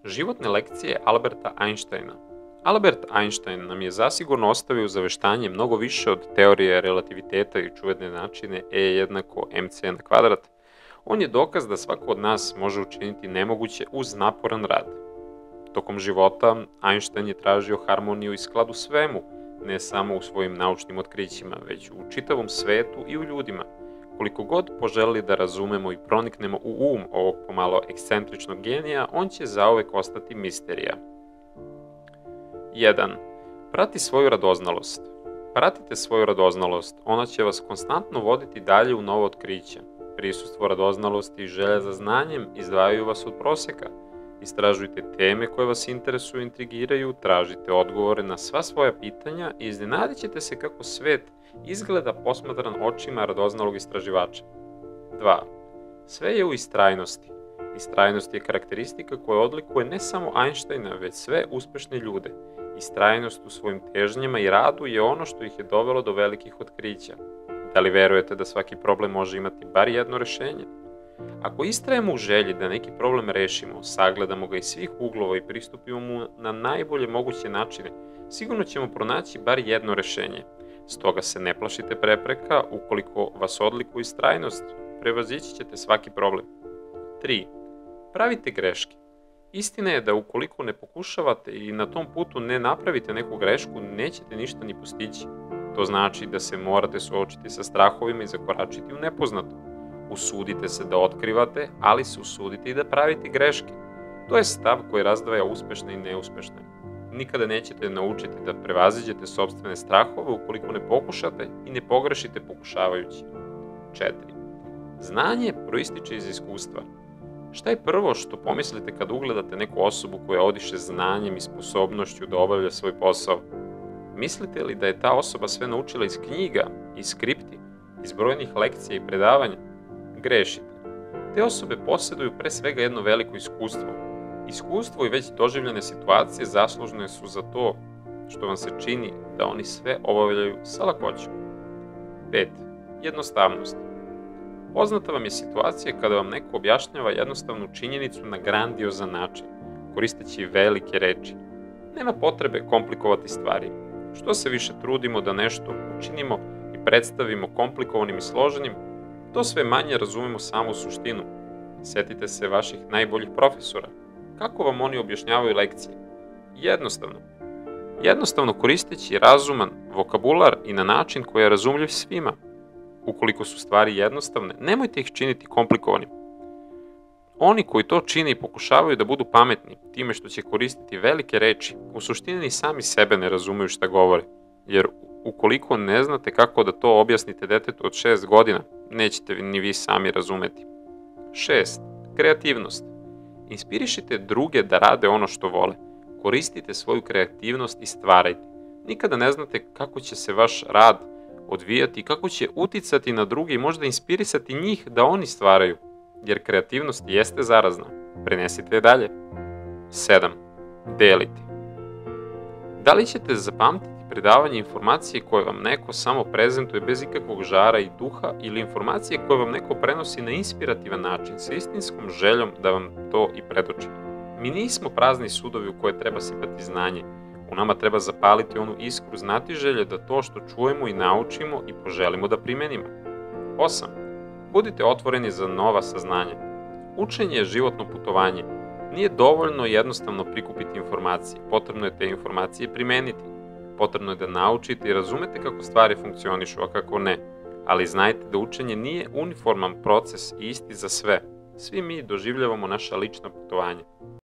Životne lekcije Alberta Einsteina. Albert Einstein nam je zasigurno ostavio u zaveštanje mnogo više od teorije relativiteta i čuvene načine E jednako mc na kvadrat. On je dokaz da svako od nas može učiniti nemoguće uz naporan rad. Tokom života Einstein je tražio harmoniju i sklad u svemu, ne samo u svojim naučnim otkrićima, već u čitavom svetu i u ljudima. Koliko god poželili da razumemo i proniknemo u um ovog pomalo ekscentričnog genija, on će zauvek ostati misterija. 1. Prati svoju radoznalost. Pratite svoju radoznalost, ona će vas konstantno voditi dalje u novo otkriće. Prisustvo radoznalosti i želja za znanjem izdvajaju vas od proseka. Istražujte teme koje vas interesuju i intrigiraju, tražite odgovore na sva svoja pitanja i iznenadit ćete se kako svet izgleda posmatran očima radoznalog istraživača. 2. Sve je u istrajnosti. Istrajnost je karakteristika koja odlikuje ne samo Einsteina, već sve uspešne ljude. Istrajnost u svojim težnjama i radu je ono što ih je dovelo do velikih otkrića. Da li verujete da svaki problem može imati bar jedno rešenje? Ako istrajemo u želji da neki problem rešimo, sagledamo ga iz svih uglova i pristupimo mu na najbolje moguće načine, sigurno ćemo pronaći bar jedno rešenje. Stoga se ne plašite prepreka, ukoliko vas odlikuje istrajnost, prevazići ćete svaki problem. 3. Pravite greške. Istina je da ukoliko ne pokušavate i na tom putu ne napravite neku grešku, nećete ništa ni postići. To znači da se morate suočiti sa strahovima i zakoračiti u nepoznato. Usudite se da otkrivate, ali se usudite i da pravite greške. To je stav koji razdvaja uspešne i neuspešne. Nikada nećete naučiti da prevaziđete sopstvene strahove ukoliko ne pokušate i ne pogrešite pokušavajući. 4. Znanje proističe iz iskustva. Šta je prvo što pomislite kad ugledate neku osobu koja odiše znanjem i sposobnošću da obavlja svoj posao? Mislite li da je ta osoba sve naučila iz knjiga, iz skripti, iz brojnih lekcija i predavanja? Grešite. Te osobe posjeduju pre svega jedno veliko iskustvo. Iskustvo i već doživljene situacije zaslužne su za to što vam se čini da oni sve obavljaju sa lakoćom. 5. Jednostavnost. Poznata vam je situacija kada vam neko objašnjava jednostavnu činjenicu na grandiozan način, koristeći velike reči. Nema potrebe komplikovati stvari. Što se više trudimo da nešto učinimo i predstavimo komplikovanim i složenim, to sve manje razumemo samu suštinu. Setite se vaših najboljih profesora. Kako vam oni objašnjavaju lekcije? Jednostavno. Jednostavno koristeći razuman vokabular i na način koji je razumljiv svima. Ukoliko su stvari jednostavne, nemojte ih činiti komplikovanim. Oni koji to čine i pokušavaju da budu pametni, time što će koristiti velike reči, u suštini ni sami sebe ne razumeju šta govore, jer ukoliko ne znate kako da to objasnite detetu od 6 godina, nećete ni vi sami razumeti. 6. Kreativnost. Inspirišite druge da rade ono što vole. Koristite svoju kreativnost i stvarajte. Nikada ne znate kako će se vaš rad odvijati i kako će uticati na druge i možda inspirisati njih da oni stvaraju, jer kreativnost jeste zarazna. Prenesite je dalje. 7. Delite. Da li ćete zapamtiti predavanje informacije koje vam neko samo prezentuje bez ikakvog žara i duha ili informacije koje vam neko prenosi na inspirativan način sa istinskom željom da vam to i predoči? Mi nismo prazni sudovi u koje treba sipati znanje. U nama treba zapaliti onu iskru znatiželje da to što čujemo i naučimo i poželimo da primenimo. 8. Budite otvoreni za nova saznanja. Učenje je životno putovanje. Nije dovoljno jednostavno prikupiti informacije, potrebno je te informacije primeniti. Potrebno je da naučite i razumete kako stvari funkcionišu, a kako ne. Ali znajte da učenje nije uniforman proces i isti za sve. Svi mi doživljavamo naša lična putovanja.